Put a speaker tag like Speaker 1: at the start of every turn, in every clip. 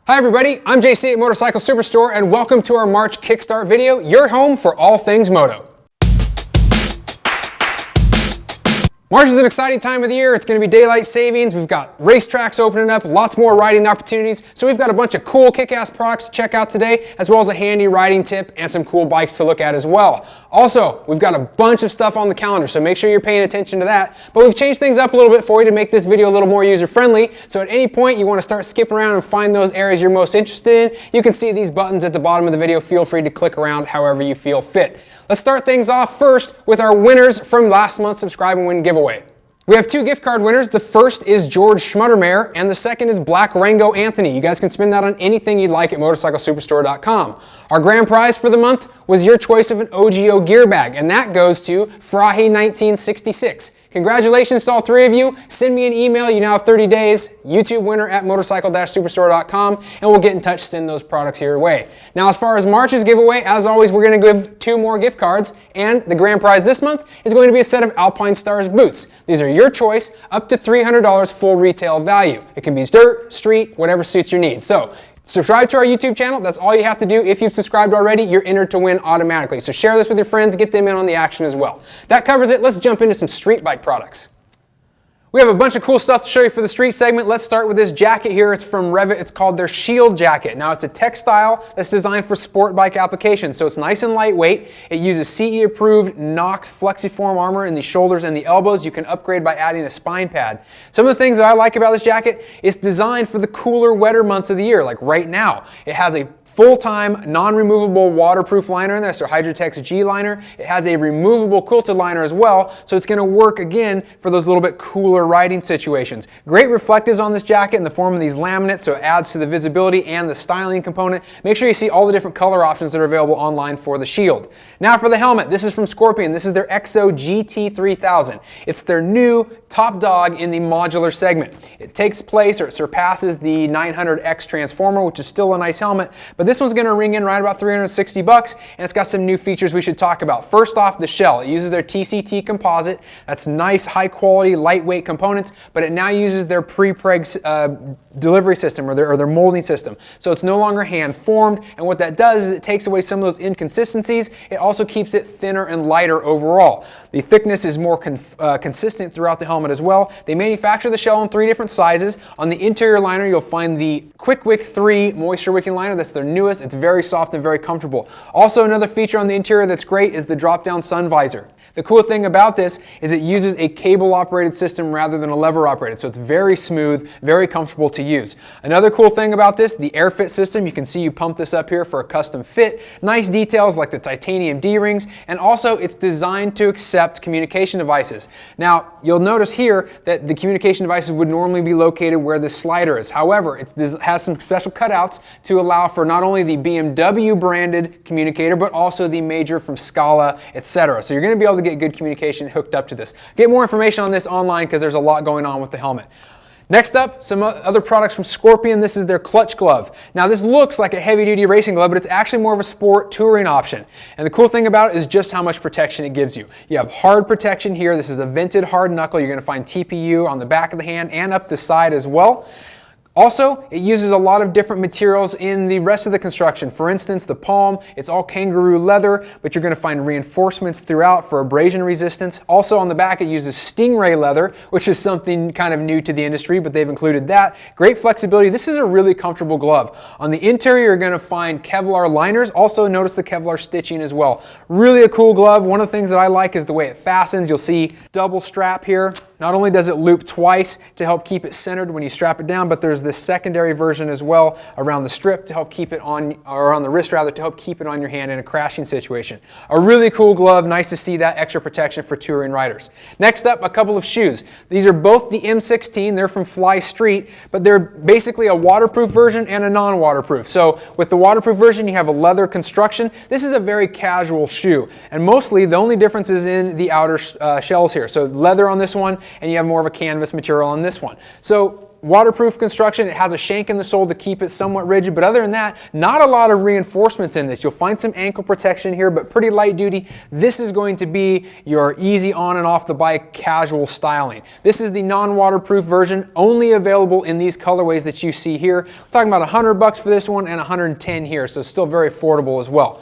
Speaker 1: Hi everybody, I'm JC at Motorcycle Superstore and welcome to our March Kickstart video, your home for all things moto. March is an exciting time of the year. It's going to be daylight savings. We've got racetracks opening up, lots more riding opportunities. So we've got a bunch of cool kick-ass products to check out today, as well as a handy riding tip and some cool bikes to look at as well. Also, we've got a bunch of stuff on the calendar, so make sure you're paying attention to that. But we've changed things up a little bit for you to make this video a little more user-friendly. So at any point you want to start skipping around and find those areas you're most interested in, you can see these buttons at the bottom of the video. Feel free to click around however you feel fit. Let's start things off first with our winners from last month's Subscribe and Win giveaway. We have two gift card winners. The first is Georg Schmuttermair, and the second is blackrangoanthony. You guys can spend that on anything you'd like at motorcyclesuperstore.com. Our grand prize for the month was your choice of an Ogio gear bag, and that goes to Frahe1966. Congratulations to all three of you. Send me an email. You now have 30 days. YouTube winner at motorcycle-superstore.com, and we'll get in touch, send those products your way. Now, as far as March's giveaway, as always, we're going to give two more gift cards, and the grand prize this month is going to be a set of Alpine Stars boots. These are your choice, up to $300 full retail value. It can be dirt, street, whatever suits your needs. So, subscribe to our YouTube channel. That's all you have to do. If you've subscribed already, you're entered to win automatically. So share this with your friends, get them in on the action as well. That covers it. Let's jump into some street bike products. We have a bunch of cool stuff to show you for the street segment. Let's start with this jacket here. It's from Revit. It's called their Shield jacket. Now it's a textile that's designed for sport bike applications. So it's nice and lightweight. It uses CE approved Nox Flexiform armor in the shoulders and the elbows. You can upgrade by adding a spine pad. Some of the things that I like about this jacket, it's designed for the cooler, wetter months of the year, like right now. It has a full-time, non-removable waterproof liner in there, so Hydrotex G liner. It has a removable quilted liner as well, so it's going to work again for those little bit cooler riding situations. Great reflectives on this jacket in the form of these laminates, so it adds to the visibility and the styling component. Make sure you see all the different color options that are available online for the Shield. Now for the helmet, this is from Scorpion. This is their EXO GT3000. It's their new top dog in the modular segment. It takes place, or it surpasses the 900X Transformer, which is still a nice helmet, but this one's going to ring in right about $360, and it's got some new features we should talk about. First off, the shell. It uses their TCT composite. That's nice, high quality, lightweight components, but it now uses their pre-preg delivery system, or their molding system. So it's no longer hand formed, and what that does is it takes away some of those inconsistencies. It also keeps it thinner and lighter overall. The thickness is more consistent throughout the helmet as well. They manufacture the shell in 3 different sizes. On the interior liner, you'll find the Quick Wick 3 moisture wicking liner. That's their newest. It's very soft and very comfortable. Also, another feature on the interior that's great is the drop-down sun visor. The cool thing about this is it uses a cable-operated system rather than a lever-operated, so it's very smooth, very comfortable to use. Another cool thing about this, the AirFit system. You can see you pump this up here for a custom fit. Nice details like the titanium D-rings, and also it's designed to accept communication devices. Now, you'll notice here that the communication devices would normally be located where this slider is. However, it has some special cutouts to allow for not only the BMW branded communicator, but also the Major from Scala, etc. So you're going to be able to get good communication hooked up to this. Get more information on this online because there's a lot going on with the helmet. Next up, some other products from Scorpion. This is their clutch glove. Now this looks like a heavy-duty racing glove, but it's actually more of a sport touring option. And the cool thing about it is just how much protection it gives you. You have hard protection here. This is a vented hard knuckle. You're going to find TPU on the back of the hand and up the side as well. Also, it uses a lot of different materials in the rest of the construction. For instance, the palm, it's all kangaroo leather, but you're going to find reinforcements throughout for abrasion resistance. Also on the back, it uses stingray leather, which is something kind of new to the industry, but they've included that. Great flexibility. This is a really comfortable glove. On the interior, you're going to find Kevlar liners. Also notice the Kevlar stitching as well. Really a cool glove. One of the things that I like is the way it fastens. You'll see double strap here. Not only does it loop twice to help keep it centered when you strap it down, but there's this secondary version as well around the strip to help keep it on, or on the wrist rather, to help keep it on your hand in a crashing situation. A really cool glove. Nice to see that extra protection for touring riders. Next up, a couple of shoes. These are both the M16. They're from Fly Street, but they're basically a waterproof version and a non-waterproof. So with the waterproof version, you have a leather construction. This is a very casual shoe, and mostly the only difference is in the outer shells here. So leather on this one, and you have more of a canvas material on this one. So waterproof construction, it has a shank in the sole to keep it somewhat rigid, but other than that, not a lot of reinforcements in this. You'll find some ankle protection here, but pretty light duty. This is going to be your easy on and off the bike casual styling. This is the non-waterproof version, only available in these colorways that you see here. We're talking about $100 for this one and $110 here, so still very affordable as well.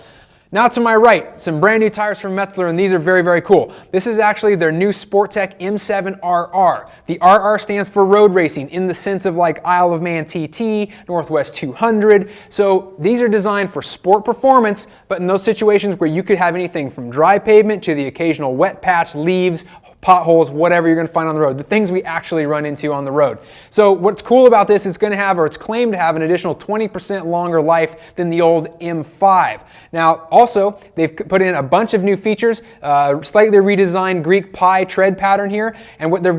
Speaker 1: Now to my right, some brand new tires from Metzeler, and these are very, very cool. This is actually their new Sporttech M7RR. The RR stands for road racing in the sense of like Isle of Man TT, Northwest 200. So these are designed for sport performance, but in those situations where you could have anything from dry pavement to the occasional wet patch, leaves, potholes, whatever you're going to find on the road, the things we actually run into on the road. So what's cool about this, it's going to have, or it's claimed to have, an additional 20% longer life than the old M5. Now also, they've put in a bunch of new features, slightly redesigned Greek pie tread pattern here, and what you're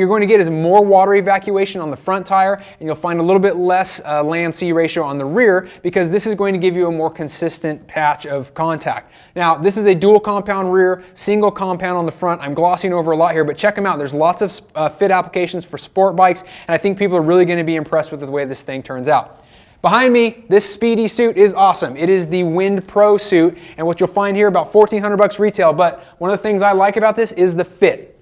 Speaker 1: going to get is more water evacuation on the front tire, and you'll find a little bit less land-sea ratio on the rear, because this is going to give you a more consistent patch of contact. Now, this is a dual compound rear, single compound on the front. I'm glossing over a lot here, but check them out. There's lots of fit applications for sport bikes, and I think people are really going to be impressed with the way this thing turns out. Behind me, this Speedy suit is awesome. It is the Wind Pro suit, and what you'll find here, about $1,400 retail, but one of the things I like about this is the fit.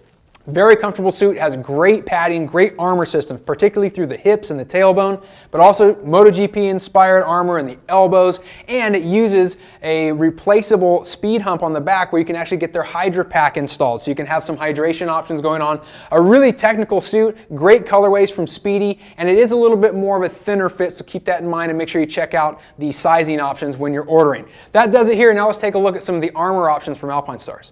Speaker 1: Very comfortable suit, has great padding, great armor systems, particularly through the hips and the tailbone, but also MotoGP inspired armor in the elbows, and it uses a replaceable speed hump on the back where you can actually get their Hydra Pack installed, so you can have some hydration options going on. A really technical suit, great colorways from Speedy, and it is a little bit more of a thinner fit, so keep that in mind and make sure you check out the sizing options when you're ordering. That does it here. Now let's take a look at some of the armor options from Alpinestars.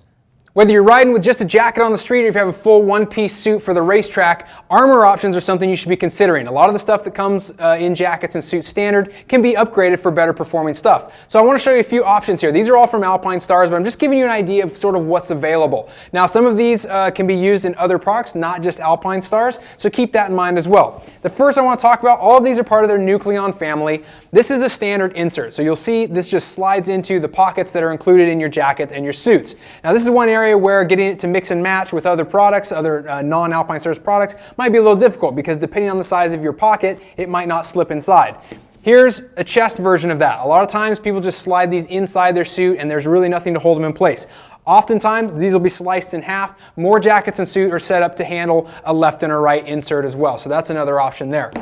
Speaker 1: Whether you're riding with just a jacket on the street or if you have a full one-piece suit for the racetrack, armor options are something you should be considering. A lot of the stuff that comes in jackets and suits standard can be upgraded for better performing stuff. So I want to show you a few options here. These are all from Alpinestars, but I'm just giving you an idea of sort of what's available. Now, some of these can be used in other products, not just Alpinestars, so keep that in mind as well. The first I want to talk about, all of these are part of their Nucleon family. This is the standard insert. So you'll see this just slides into the pockets that are included in your jacket and your suits. Now, this is one area where getting it to mix and match with other products, other non-Alpinestars products, might be a little difficult because depending on the size of your pocket, it might not slip inside. Here's a chest version of that. A lot of times people just slide these inside their suit and there's really nothing to hold them in place. Oftentimes, these will be sliced in half. More jackets and suit are set up to handle a left and a right insert as well. So that's another option there.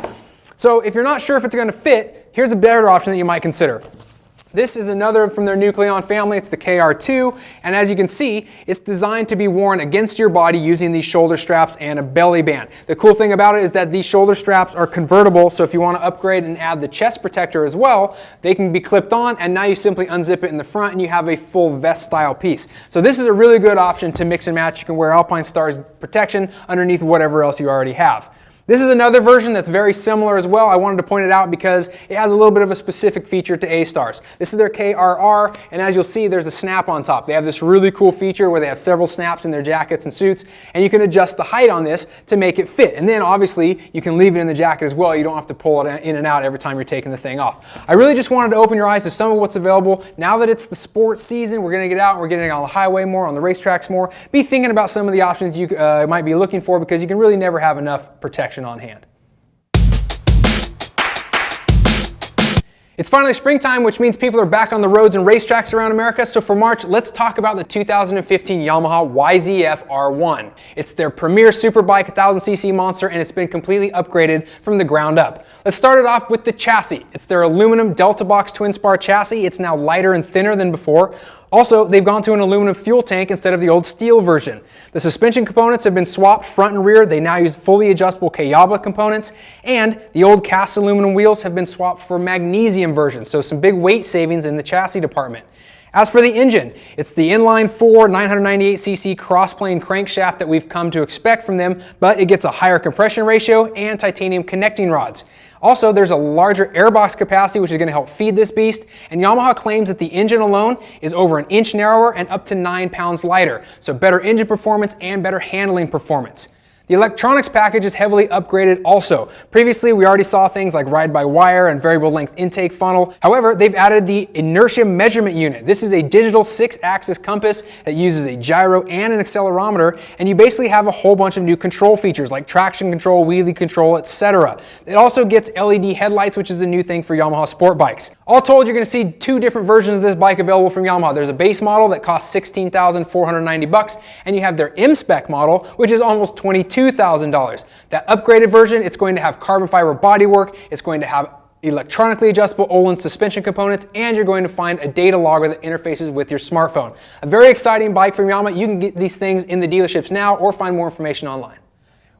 Speaker 1: So if you're not sure if it's going to fit, here's a better option that you might consider. This is another from their Nucleon family. It's the KR2, and as you can see, it's designed to be worn against your body using these shoulder straps and a belly band. The cool thing about it is that these shoulder straps are convertible, so if you want to upgrade and add the chest protector as well, they can be clipped on, and now you simply unzip it in the front and you have a full vest style piece. So this is a really good option to mix and match. You can wear Alpinestars protection underneath whatever else you already have. This is another version that's very similar as well. I wanted to point it out because it has a little bit of a specific feature to A-Stars. This is their KRR, and as you'll see, there's a snap on top. They have this really cool feature where they have several snaps in their jackets and suits, and you can adjust the height on this to make it fit. And then obviously, you can leave it in the jacket as well. You don't have to pull it in and out every time you're taking the thing off. I really just wanted to open your eyes to some of what's available. Now that it's the sports season, we're gonna get out, we're getting on the highway more, on the racetracks more. Be thinking about some of the options you might be looking for, because you can really never have enough protection on hand. It's finally springtime, which means people are back on the roads and racetracks around America. So for March, let's talk about the 2015 Yamaha YZF R1. It's their premier superbike, 1000cc monster, and it's been completely upgraded from the ground up. Let's start it off with the chassis. It's their aluminum Delta Box twin spar chassis. It's now lighter and thinner than before. Also, they've gone to an aluminum fuel tank instead of the old steel version. The suspension components have been swapped front and rear. They now use fully adjustable Kayaba components, and the old cast aluminum wheels have been swapped for magnesium versions, so some big weight savings in the chassis department. As for the engine, it's the inline 4 998cc crossplane crankshaft that we've come to expect from them, but it gets a higher compression ratio and titanium connecting rods. Also, there's a larger airbox capacity, which is going to help feed this beast, and Yamaha claims that the engine alone is over an inch narrower and up to 9 pounds lighter, so better engine performance and better handling performance. The electronics package is heavily upgraded also. Previously, we already saw things like ride-by-wire and variable length intake funnel. However, they've added the inertia measurement unit. This is a digital 6-axis compass that uses a gyro and an accelerometer, and you basically have a whole bunch of new control features like traction control, wheelie control, etc. It also gets LED headlights, which is a new thing for Yamaha sport bikes. All told, you're going to see two different versions of this bike available from Yamaha. There's a base model that costs $16,490, and you have their M-Spec model, which is almost $22,000. That upgraded version, it's going to have carbon fiber bodywork, it's going to have electronically adjustable Olin suspension components, and you're going to find a data logger that interfaces with your smartphone. A very exciting bike from Yamaha. You can get these things in the dealerships now or find more information online.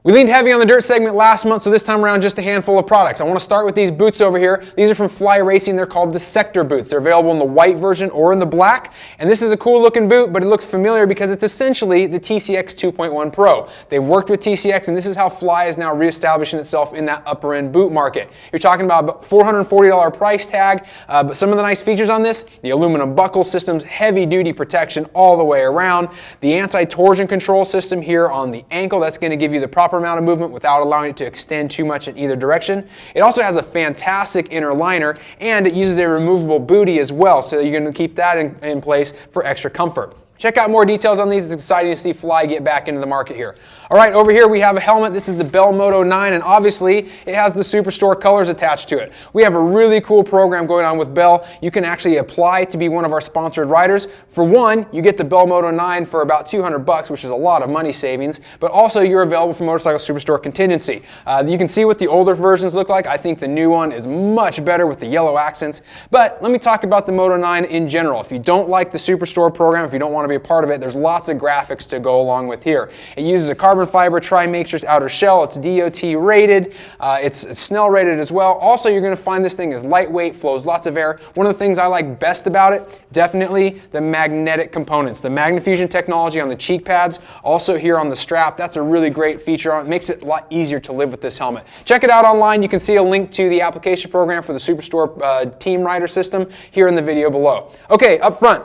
Speaker 1: We leaned heavy on the dirt segment last month, so this time around just a handful of products. I want to start with these boots over here. These are from Fly Racing. They're called the Sector boots. They're available in the white version or in the black. And this is a cool looking boot, but it looks familiar because it's essentially the TCX 2.1 Pro. They've worked with TCX, and this is how Fly is now reestablishing itself in that upper end boot market. You're talking about $440 price tag, but some of the nice features on this, the aluminum buckle systems, heavy duty protection all the way around, the anti-torsion control system here on the ankle, that's going to give you the proper amount of movement without allowing it to extend too much in either direction. It also has a fantastic inner liner, and it uses a removable bootie as well, so you're going to keep that in place for extra comfort. Check out more details on these. It's exciting to see Fly get back into the market here. All right, over here we have a helmet. This is the Bell Moto 9, and obviously it has the Superstore colors attached to it. We have a really cool program going on with Bell. You can actually apply to be one of our sponsored riders. For one, you get the Bell Moto 9 for about $200, which is a lot of money savings, but also you're available for Motorcycle Superstore Contingency. You can see what the older versions look like. I think the new one is much better with the yellow accents, but let me talk about the Moto 9 in general. If you don't like the Superstore program, if you don't want to be a part of it, there's lots of graphics to go along with here. It uses a carbon fiber tri-matrix outer shell. It's DOT rated. It's Snell rated as well. Also, you're going to find this thing is lightweight, flows lots of air. One of the things I like best about it, definitely the magnetic components. The Magnifusion technology on the cheek pads, also here on the strap. That's a really great feature. It makes it a lot easier to live with this helmet. Check it out online. You can see a link to the application program for the Superstore Team Rider system here in the video below. Okay, up front,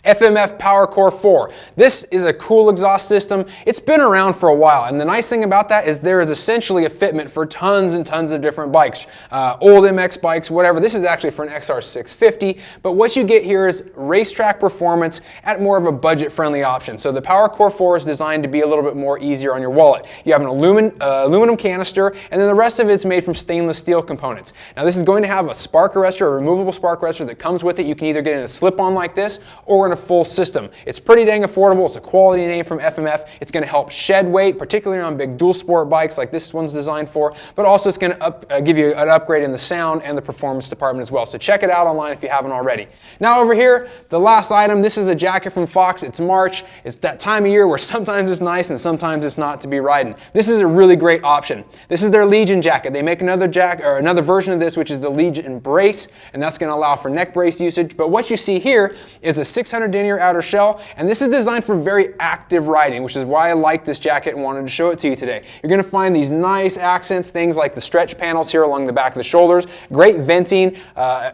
Speaker 1: FMF PowerCore 4. This is a cool exhaust system. It's been around for a while, and the nice thing about that is there is essentially a fitment for tons and tons of different bikes, old MX bikes, whatever. This is actually for an XR650, but what you get here is racetrack performance at more of a budget-friendly option. So the PowerCore 4 is designed to be a little bit more easier on your wallet. You have an aluminum canister, and then the rest of it's made from stainless steel components. Now this is going to have a spark arrestor, a removable spark arrestor that comes with it. You can either get in a slip-on like this or in a full system. It's pretty dang affordable. It's a quality name from FMF. It's going to help shed weight, particularly on big dual sport bikes like this one's designed for, but also it's going to give you an upgrade in the sound and the performance department as well. So check it out online if you haven't already. Now over here, the last item, this is a jacket from Fox. It's March. It's that time of year where sometimes it's nice and sometimes it's not to be riding. This is a really great option. This is their Legion jacket. They make another jacket or another version of this, which is the Legion Brace, and that's going to allow for neck brace usage. But what you see here is a 600 denier outer shell, and this is designed for very active riding, which is why I like this jacket and wanted to show it to you today. You're going to find these nice accents, things like the stretch panels here along the back of the shoulders, great venting,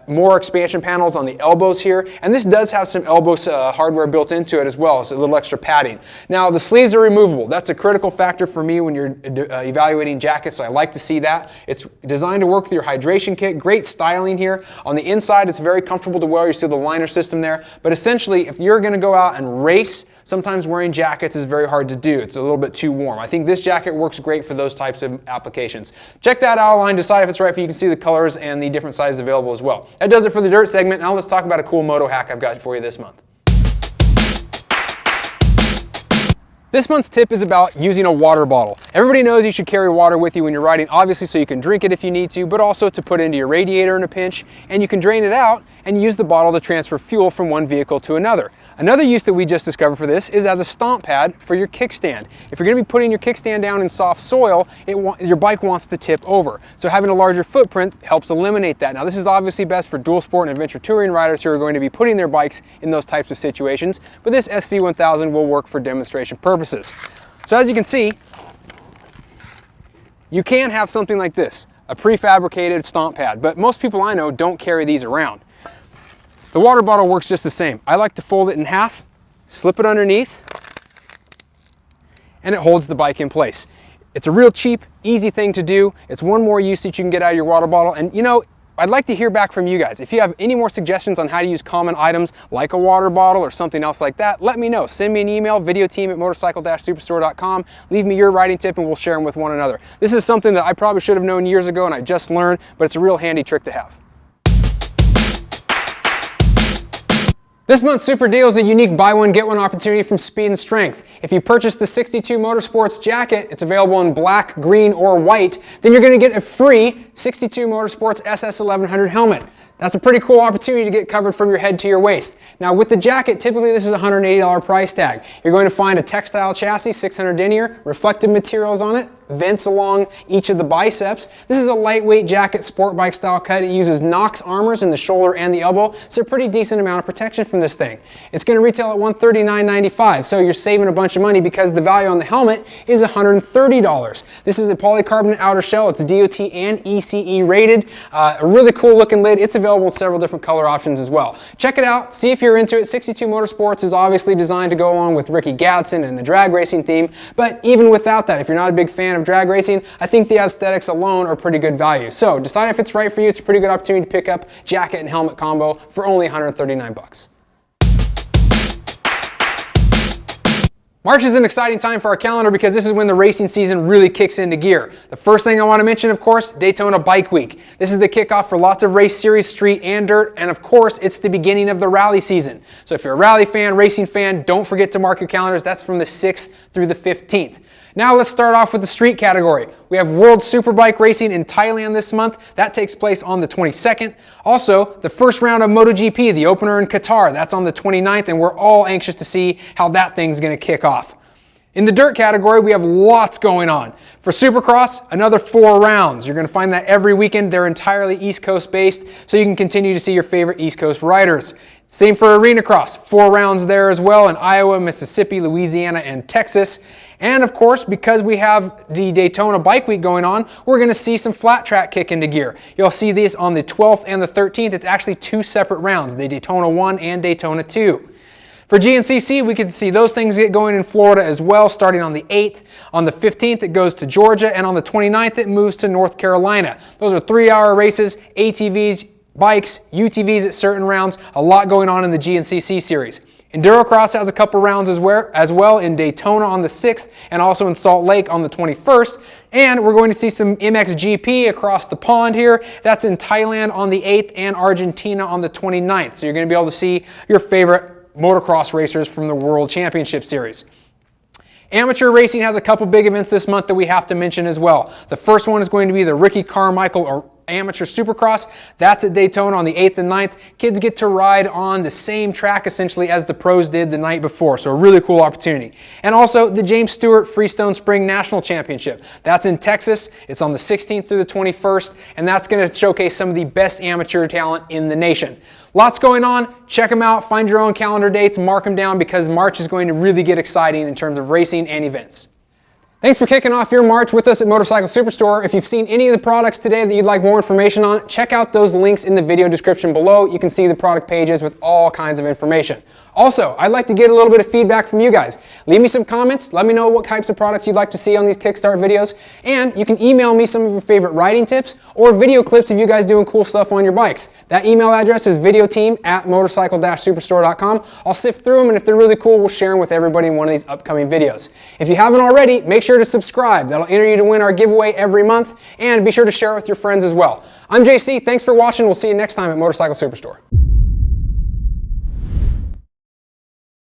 Speaker 1: more expansion panels on the elbows here, and this does have some elbow hardware built into it as well, so a little extra padding. Now the sleeves are removable. That's a critical factor for me when you're evaluating jackets, so I like to see that. It's designed to work with your hydration kit, great styling here. On the inside, it's very comfortable to wear. You see the liner system there, but essentially if you're going to go out and race, sometimes wearing jackets is very hard to do. It's a little bit too warm. I think this jacket works great for those types of applications. Check that out online, decide if it's right for you. You can see the colors and the different sizes available as well. That does it for the dirt segment. Now let's talk about a cool moto hack I've got for you this month. This month's tip is about using a water bottle. Everybody knows you should carry water with you when you're riding, obviously so you can drink it if you need to, but also to put into your radiator in a pinch, and you can drain it out and use the bottle to transfer fuel from one vehicle to another. Another use that we just discovered for this is as a stomp pad for your kickstand. If you're going to be putting your kickstand down in soft soil, your bike wants to tip over. So having a larger footprint helps eliminate that. Now this is obviously best for dual sport and adventure touring riders who are going to be putting their bikes in those types of situations, but this SV1000 will work for demonstration purposes. So as you can see, you can have something like this, a prefabricated stomp pad, but most people I know don't carry these around. The water bottle works just the same. I like to fold it in half, slip it underneath, and it holds the bike in place. It's a real cheap, easy thing to do. It's one more use that you can get out of your water bottle. And you know, I'd like to hear back from you guys. If you have any more suggestions on how to use common items like a water bottle or something else like that, let me know. Send me an email, videoteam@motorcycle-superstore.com. Leave me your riding tip and we'll share them with one another. This is something that I probably should have known years ago and I just learned, but it's a real handy trick to have. This month's Super Deal is a unique buy one, get one opportunity from Speed and Strength. If you purchase the 62 Motorsports jacket, it's available in black, green, or white, then you're going to get a free 62 Motorsports SS1100 helmet. That's a pretty cool opportunity to get covered from your head to your waist. Now with the jacket, typically this is a $180 price tag. You're going to find a textile chassis, 600 denier, reflective materials on it, vents along each of the biceps. This is a lightweight jacket, sport bike style cut. It uses Knox armors in the shoulder and the elbow, so a pretty decent amount of protection from this thing. It's going to retail at $139.95, so you're saving a bunch of money because the value on the helmet is $130. This is a polycarbonate outer shell. It's DOT and ECE rated. A really cool looking lid. It's available in several different color options as well. Check it out, see if you're into it. 62 Motorsports is obviously designed to go along with Ricky Gadsden and the drag racing theme, but even without that, if you're not a big fan of drag racing, I think the aesthetics alone are pretty good value. So decide if it's right for you. It's a pretty good opportunity to pick up jacket and helmet combo for only 139 bucks. March is an exciting time for our calendar because this is when the racing season really kicks into gear. The first thing I want to mention, of course, Daytona Bike Week. This is the kickoff for lots of race series, street and dirt, and of course, it's the beginning of the rally season. So if you're a rally fan, racing fan, don't forget to mark your calendars. That's from the 6th through the 15th. Now let's start off with the street category. We have World Superbike racing in Thailand this month. That takes place on the 22nd. Also, the first round of MotoGP, the opener in Qatar, that's on the 29th, and we're all anxious to see how that thing's going to kick off. In the dirt category, we have lots going on. For Supercross, another 4 rounds. You're going to find that every weekend. They're entirely East Coast based, so you can continue to see your favorite East Coast riders. Same for Arena Cross, 4 rounds there as well in Iowa, Mississippi, Louisiana, and Texas. And of course, because we have the Daytona Bike Week going on, we're going to see some flat track kick into gear. You'll see this on the 12th and the 13th. It's actually 2 separate rounds, the Daytona 1 and Daytona 2. For GNCC, we can see those things get going in Florida as well, starting on the 8th. On the 15th, it goes to Georgia, and on the 29th, it moves to North Carolina. Those are 3-hour races, ATVs, bikes, UTVs at certain rounds, a lot going on in the GNCC series. Endurocross has a couple rounds as well in Daytona on the 6th and also in Salt Lake on the 21st. And we're going to see some MXGP across the pond here. That's in Thailand on the 8th and Argentina on the 29th. So you're going to be able to see your favorite motocross racers from the World Championship Series. Amateur racing has a couple big events this month that we have to mention as well. The first one is going to be the Ricky Carmichael Amateur Supercross. That's at Daytona on the 8th and 9th. Kids get to ride on the same track essentially as the pros did the night before, so a really cool opportunity. And also the James Stewart Freestone Spring National Championship. That's in Texas. It's on the 16th through the 21st, and that's going to showcase some of the best amateur talent in the nation. Lots going on. Check them out. Find your own calendar dates. Mark them down because March is going to really get exciting in terms of racing and events. Thanks for kicking off your March with us at Motorcycle Superstore. If you've seen any of the products today that you'd like more information on, check out those links in the video description below. You can see the product pages with all kinds of information. Also, I'd like to get a little bit of feedback from you guys. Leave me some comments. Let me know what types of products you'd like to see on these Kickstart videos. And you can email me some of your favorite riding tips or video clips of you guys doing cool stuff on your bikes. That email address is videoteam@motorcycle-superstore.com. I'll sift through them, and if they're really cool, we'll share them with everybody in one of these upcoming videos. If you haven't already, make sure to subscribe. That'll enter you to win our giveaway every month. And be sure to share it with your friends as well. I'm JC. Thanks for watching. We'll see you next time at Motorcycle Superstore.